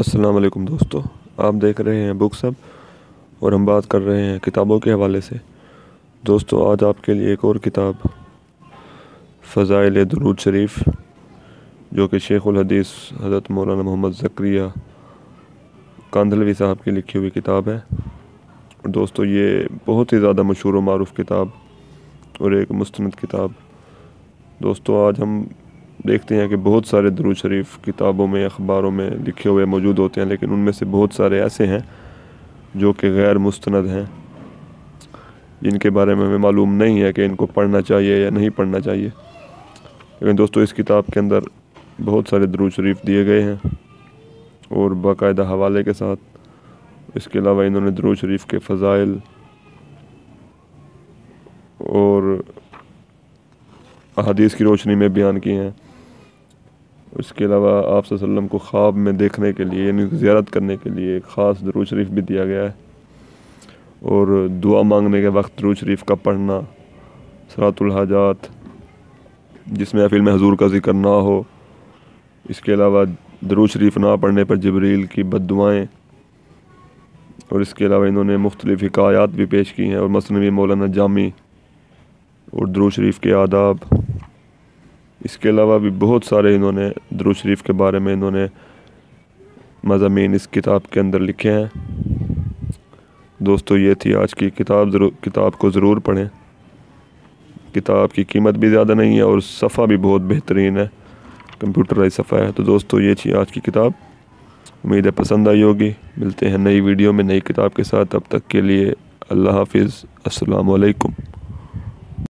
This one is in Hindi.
अस्सलाम वालेकुम दोस्तों, आप देख रहे हैं बुक्स हब और हम बात कर रहे हैं किताबों के हवाले से। दोस्तों, आज आपके लिए एक और किताब फ़ज़ाइल दुरूद शरीफ, जो कि शेखुल हदीस हज़रत मौलाना मोहम्मद ज़करिया कांधलवी साहब की लिखी हुई किताब है। और दोस्तों, ये बहुत ही ज़्यादा मशहूर व मारूफ़ किताब और एक मुस्तनद किताब। दोस्तों, आज हम देखते हैं कि बहुत सारे दुरूद शरीफ किताबों में, अखबारों में लिखे हुए मौजूद होते हैं, लेकिन उनमें से बहुत सारे ऐसे हैं जो कि गैर मुस्तनद हैं, जिनके बारे में हमें मालूम नहीं है कि इनको पढ़ना चाहिए या नहीं पढ़ना चाहिए। लेकिन दोस्तों, इस किताब के अंदर बहुत सारे दुरूद शरीफ दिए गए हैं और बाकायदा हवाले के साथ। इसके अलावा इन्होंने दुरूद शरीफ के फ़ज़ाइल और अहादीस की रोशनी में बयान किए हैं। इसके अलावा आप सल्लल्लाहु अलैहि वसल्लम को ख्वाब में देखने के लिए, यानी ज़ियारत करने के लिए एक ख़ास दुरूद शरीफ भी दिया गया है। और दुआ मांगने के वक्त दुरूद शरीफ का पढ़ना, सलातुल हाजात जिस महफिल में हुज़ूर का ज़िक्र ना हो। इसके अलावा दुरूद शरीफ ना पढ़ने पर जिब्रील की बद्दुआएँ। और इसके अलावा इन्होंने मुख्तलिफ़ हिकायात भी पेश की हैं और मसनवी मौलाना जामी और दुरूद शरीफ के आदाब। इसके अलावा भी बहुत सारे इन्होंने दुरूद शरीफ के बारे में इन्होंने मज़ामीन इस किताब के अंदर लिखे हैं। दोस्तों, ये थी आज की किताब को ज़रूर पढ़ें। किताब की कीमत भी ज़्यादा नहीं है और सफ़ा भी बहुत बेहतरीन है, कंप्यूटराइज सफ़ा है। तो दोस्तों, ये थी आज की किताब। उम्मीद है पसंद आई होगी। मिलते हैं नई वीडियो में नई किताब के साथ। तब तक के लिए अल्लाह हाफिज़। अस्सलामु अलैकुम।